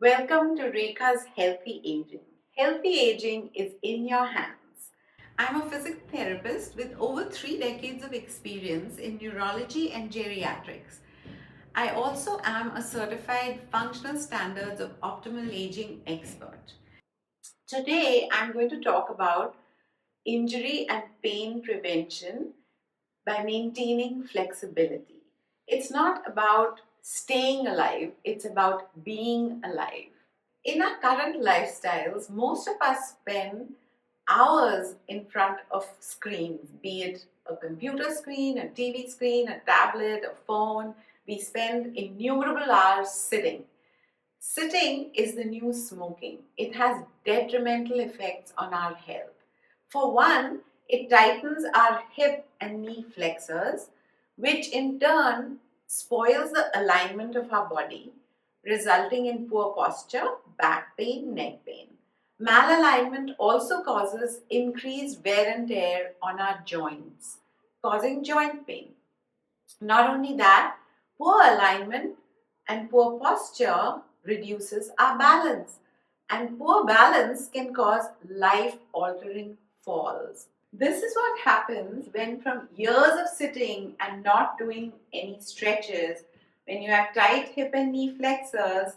Welcome to Rekha's Healthy Aging. Healthy aging is in your hands. I'm a physical therapist with over 3 decades of experience in neurology and geriatrics. I also am a certified functional standards of optimal aging expert. Today, I'm going to talk about injury and pain prevention by maintaining flexibility. It's not about staying alive, it's about being alive. In our current lifestyles, most of us spend hours in front of screens, be it a computer screen, a TV screen, a tablet, a phone. We spend innumerable hours sitting. Sitting is the new smoking. It has detrimental effects on our health. For one, it tightens our hip and knee flexors, which in turn spoils the alignment of our body, resulting in poor posture, back pain, neck pain. Malalignment also causes increased wear and tear on our joints, causing joint pain. Not only that, poor alignment and poor posture reduces our balance, and poor balance can cause life altering falls. This is what happens when, from years of sitting and not doing any stretches, when you have tight hip and knee flexors,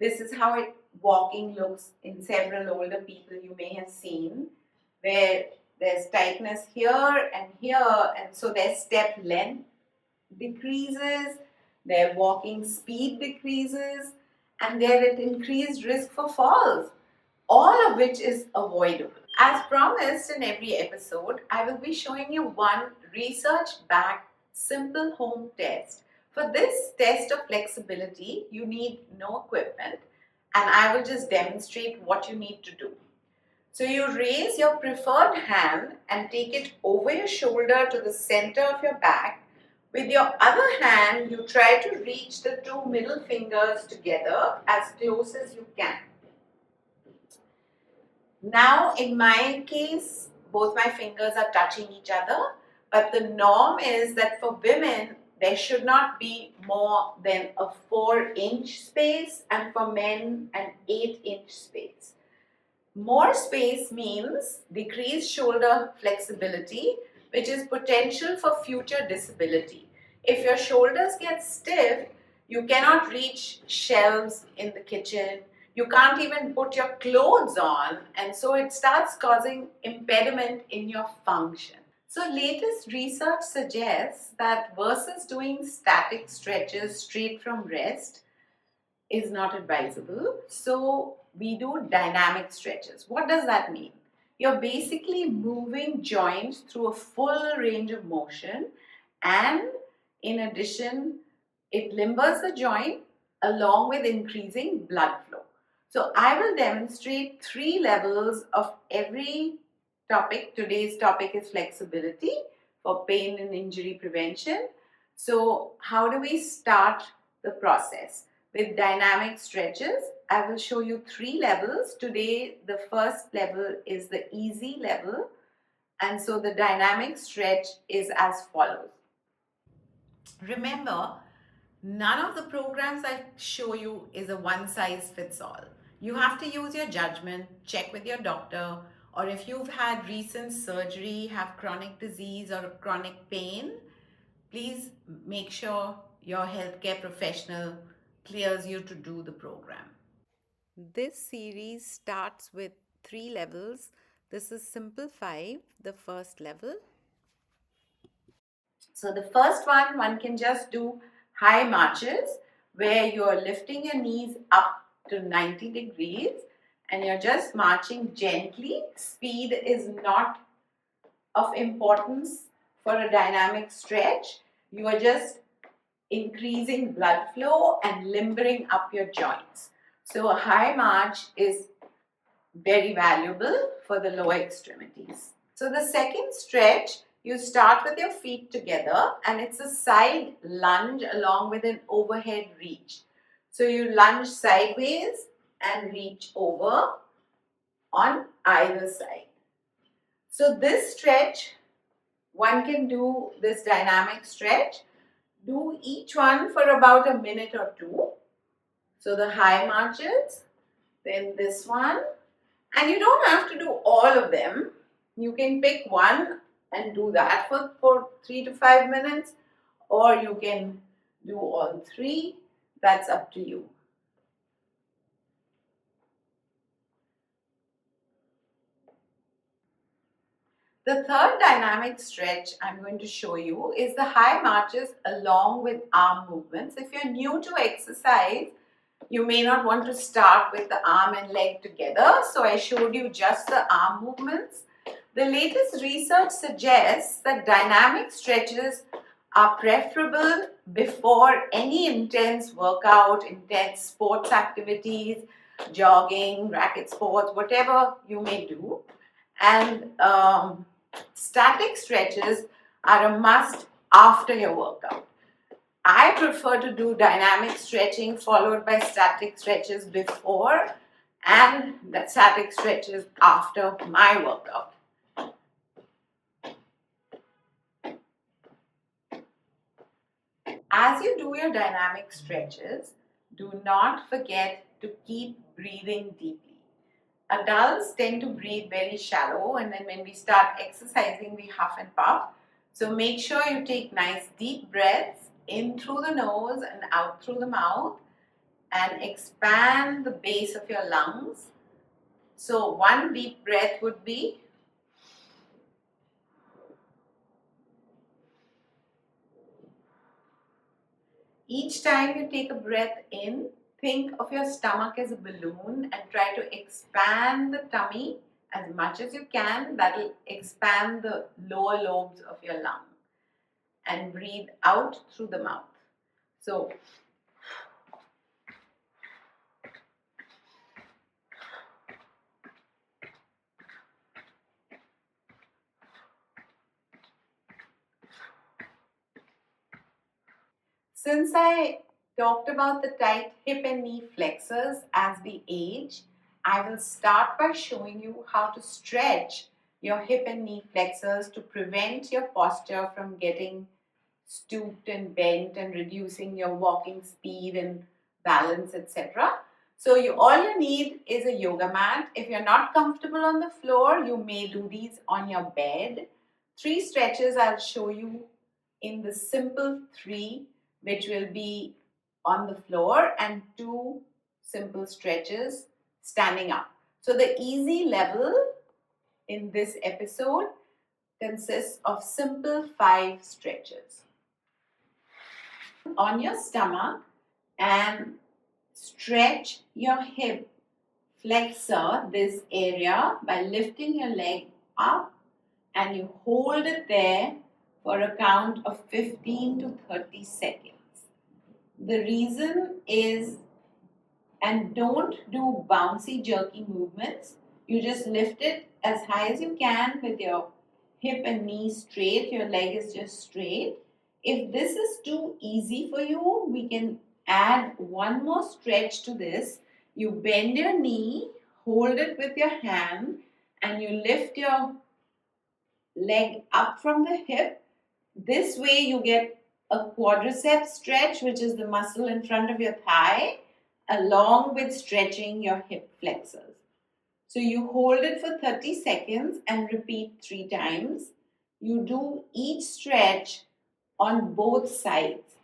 this is how walking looks in several older people you may have seen, where there's tightness here, and so their step length decreases, their walking speed decreases, and they're at increased risk for falls, all of which is avoidable. As promised in every episode, I will be showing you one research-backed simple home test. For this test of flexibility, you need no equipment, and I will just demonstrate what you need to do. So you raise your preferred hand and take it over your shoulder to the center of your back. With your other hand, you try to reach the two middle fingers together as close as you can. Now, in my case, both my fingers are touching each other, but the norm is that for women, there should not be more than a 4-inch space, and for men, an 8-inch space. More space means decreased shoulder flexibility, which is potential for future disability. If your shoulders get stiff, you cannot reach shelves in the kitchen. You can't even put your clothes on, and so it starts causing impediment in your function. So latest research suggests that versus doing static stretches straight from rest is not advisable. So we do dynamic stretches. What does that mean? You're basically moving joints through a full range of motion, and in addition, it limbers the joint along with increasing blood flow. So I will demonstrate 3 levels of every topic. Today's topic is flexibility for pain and injury prevention. So how do we start the process? With dynamic stretches, I will show you 3 levels. Today, the first level is the easy level, and so the dynamic stretch is as follows. Remember, none of the programs I show you is a one-size-fits-all. You have to use your judgment, check with your doctor, or if you've had recent surgery, have chronic disease or chronic pain, please make sure your healthcare professional clears you to do the program. This series starts with 3 levels. This is Simple 5, the first level. So the first one can just do high marches where you're lifting your knees up to 90 degrees and you're just marching gently. Speed is not of importance for a dynamic stretch. You are just increasing blood flow and limbering up your joints. So a high march is very valuable for the lower extremities. So the second stretch, you start with your feet together and it's a side lunge along with an overhead reach. So you lunge sideways and reach over on either side. So this stretch, one can do this dynamic stretch. Do each one for about a minute or two. So the high marches then this one. And you don't have to do all of them. You can pick one and do that for 3 to 5 minutes, or you can do all three. That's up to you. The third dynamic stretch I'm going to show you is the high marches along with arm movements. If you're new to exercise, you may not want to start with the arm and leg together. So I showed you just the arm movements. The latest research suggests that dynamic stretches are preferable before any intense workout, intense sports activities, jogging, racket sports, whatever you may do. And static stretches are a must after your workout. I prefer to do dynamic stretching followed by static stretches before and the static stretches after my workout. As you do your dynamic stretches, do not forget to keep breathing deeply. Adults tend to breathe very shallow, and then when we start exercising, we huff and puff. So make sure you take nice deep breaths in through the nose and out through the mouth, and expand the base of your lungs. So one deep breath would be each time you take a breath in, think of your stomach as a balloon and try to expand the tummy as much as you can. That will expand the lower lobes of your lung. And breathe out through the mouth. So since I talked about the tight hip and knee flexors as we age, I will start by showing you how to stretch your hip and knee flexors to prevent your posture from getting stooped and bent and reducing your walking speed and balance, etc. So all you need is a yoga mat. If you're not comfortable on the floor, you may do these on your bed. 3 stretches I'll show you in the simple 3, which will be on the floor, and 2 simple stretches standing up. So the easy level in this episode consists of simple 5 stretches. On your stomach and stretch your hip flexor, this area, by lifting your leg up, and you hold it there for a count of 15 to 30 seconds. The reason is, and don't do bouncy jerky movements, you just lift it as high as you can with your hip and knee straight, your leg is just straight. If this is too easy for you, we can add one more stretch to this. You bend your knee, hold it with your hand, and you lift your leg up from the hip. This way you get a quadriceps stretch, which is the muscle in front of your thigh, along with stretching your hip flexors. So you hold it for 30 seconds and repeat 3 times. You do each stretch on both sides.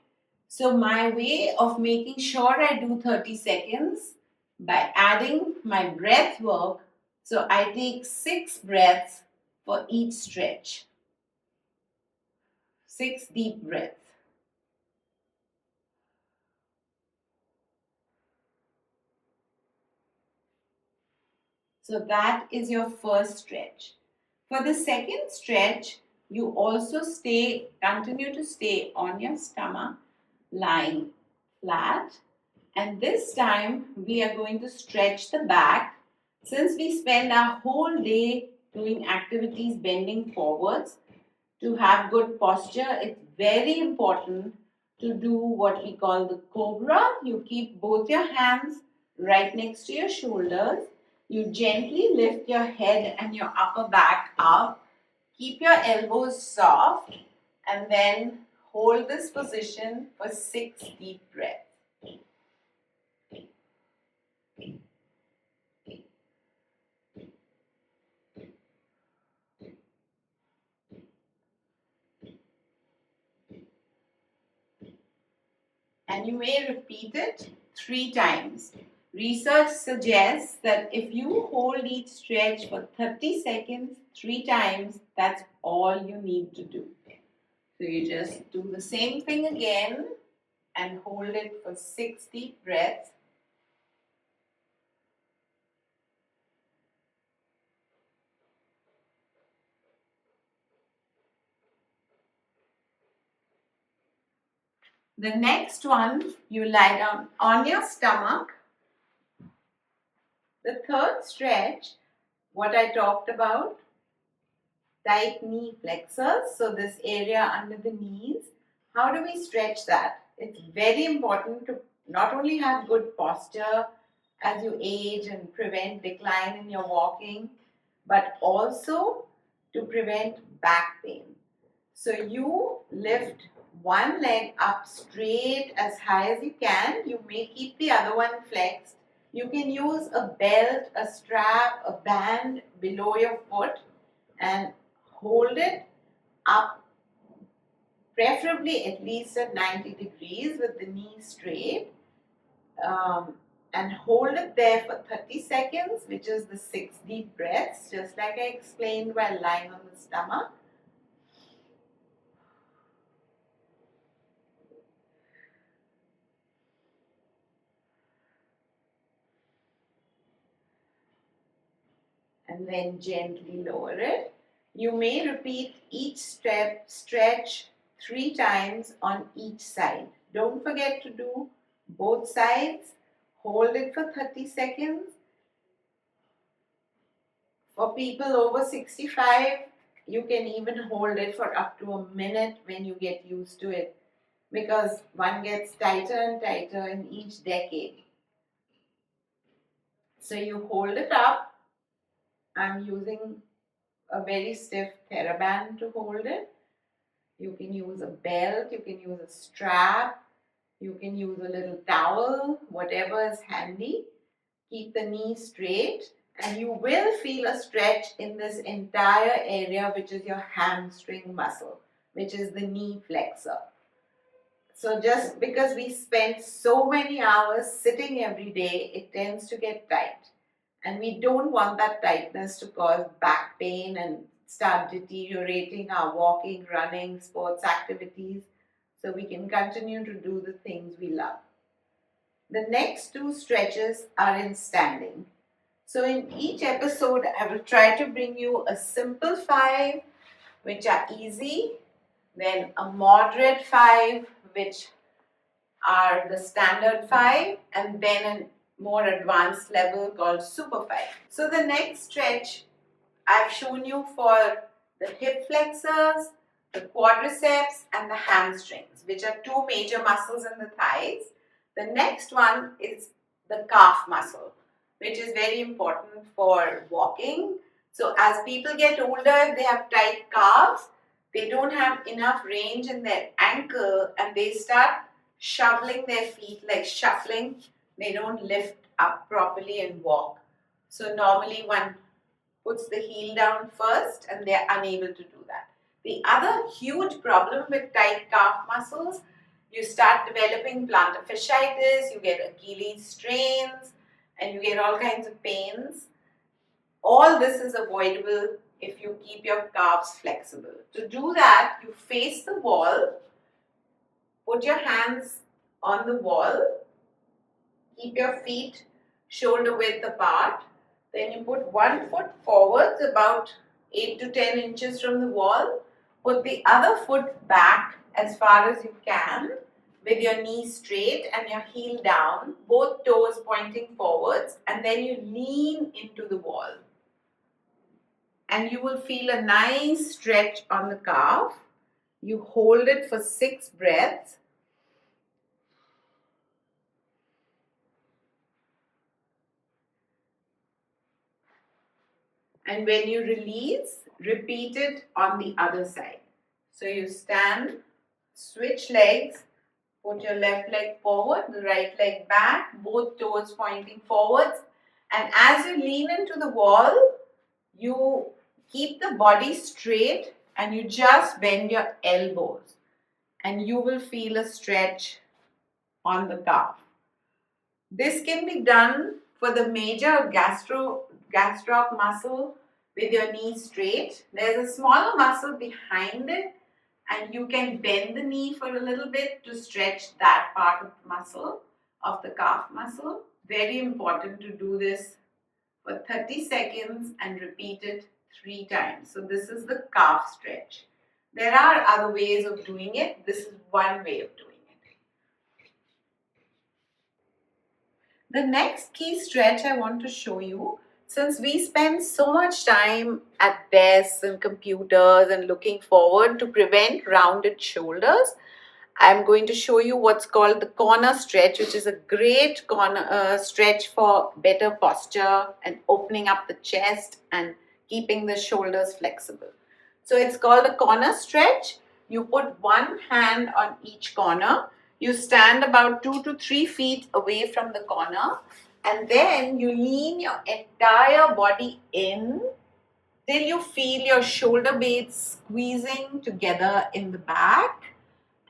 So my way of making sure I do 30 seconds by adding my breath work. So I take 6 breaths for each stretch. 6 deep breaths. So that is your first stretch. For the second stretch, you also continue to stay on your stomach, lying flat. And this time we are going to stretch the back. Since we spend our whole day doing activities bending forwards, to have good posture, it's very important to do what we call the cobra. You keep both your hands right next to your shoulders. You gently lift your head and your upper back up. Keep your elbows soft and then hold this position for 6 deep breaths. and you may repeat it 3 times. Research suggests that if you hold each stretch for 30 seconds 3 times, that's all you need to do. So you just do the same thing again and hold it for 6 deep breaths. The next one, you lie down on your stomach. The third stretch, what I talked about, tight knee flexors. So this area under the knees. How do we stretch that? It's very important to not only have good posture as you age and prevent decline in your walking, but also to prevent back pain. So you lift one leg up straight as high as you can. You may keep the other one flexed. You can use a belt, a strap, a band below your foot and hold it up, preferably at least at 90 degrees with the knee straight, and hold it there for 30 seconds, which is the 6 deep breaths, just like I explained while lying on the stomach. And then gently lower it. You may repeat each stretch 3 times on each side. Don't forget to do both sides. Hold it for 30 seconds. For people over 65, you can even hold it for up to a minute when you get used to it, because one gets tighter and tighter in each decade. So you hold it up. I'm using a very stiff TheraBand to hold it. You can use a belt, you can use a strap, you can use a little towel, whatever is handy. Keep the knee straight and you will feel a stretch in this entire area, which is your hamstring muscle, which is the knee flexor. So just because we spend so many hours sitting every day, it tends to get tight. And we don't want that tightness to cause back pain and start deteriorating our walking, running, sports activities, so we can continue to do the things we love. The next 2 stretches are in standing. So in each episode, I will try to bring you a simple 5, which are easy, then a moderate 5, which are the standard 5, and then a more advanced level called super 5. So the next stretch I've shown you for the hip flexors, the quadriceps and the hamstrings, which are 2 major muscles in the thighs. The next one is the calf muscle, which is very important for walking. So as people get older, if they have tight calves, they don't have enough range in their ankle and they start shoveling their feet, like shuffling. They don't lift up properly and walk. So normally one puts the heel down first and they're unable to do that. The other huge problem with tight calf muscles, you start developing plantar fasciitis, you get Achilles strains, and you get all kinds of pains. All this is avoidable if you keep your calves flexible. To do that, you face the wall, put your hands on the wall, keep your feet shoulder width apart. Then you put one foot forwards about 8 to 10 inches from the wall. Put the other foot back as far as you can with your knee straight and your heel down, both toes pointing forwards, and then you lean into the wall. And you will feel a nice stretch on the calf. You hold it for 6 breaths. And when you release, repeat it on the other side. So you stand, switch legs, put your left leg forward, the right leg back, both toes pointing forwards. And as you lean into the wall, you keep the body straight and you just bend your elbows. And you will feel a stretch on the calf. This can be done for the major gastroc muscle with your knee straight. There's a smaller muscle behind it, and you can bend the knee for a little bit to stretch that part of the muscle, of the calf muscle. Very important to do this for 30 seconds and repeat it 3 times. So this is the calf stretch. There are other ways of doing it. This is one way of doing it. The next key stretch I want to show you, since we spend so much time at desks and computers and looking forward to prevent rounded shoulders, I'm going to show you what's called the corner stretch, which is a great corner stretch for better posture and opening up the chest and keeping the shoulders flexible. So it's called a corner stretch. You put one hand on each corner. You stand about 2 to 3 feet away from the corner, and then you lean your entire body in till you feel your shoulder blades squeezing together in the back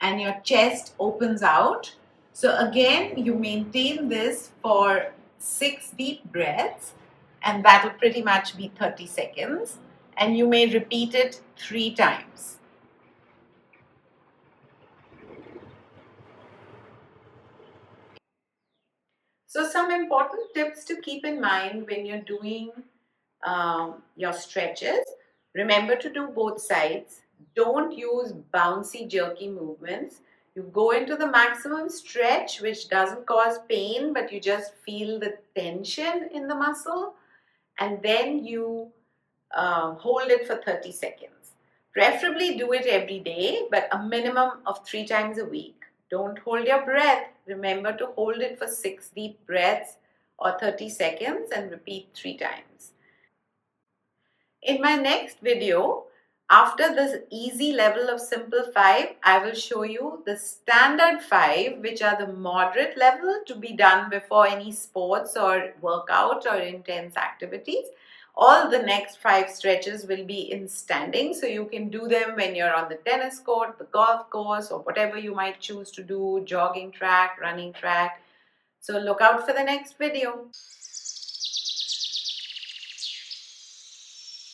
and your chest opens out. So again, you maintain this for 6 deep breaths, and that'll pretty much be 30 seconds, and you may repeat it 3 times. So some important tips to keep in mind when you're doing your stretches. Remember to do both sides. Don't use bouncy, jerky movements. You go into the maximum stretch, which doesn't cause pain, but you just feel the tension in the muscle, and then you hold it for 30 seconds. Preferably do it every day, but a minimum of 3 times a week. Don't hold your breath. Remember to hold it for 6 deep breaths or 30 seconds and repeat 3 times. In my next video, after this easy level of simple 5, I will show you the standard 5, which are the moderate level to be done before any sports or workout or intense activities. All the next 5 stretches will be in standing, so you can do them when you're on the tennis court, the golf course, or whatever you might choose to do, jogging track, running track. So look out for the next video.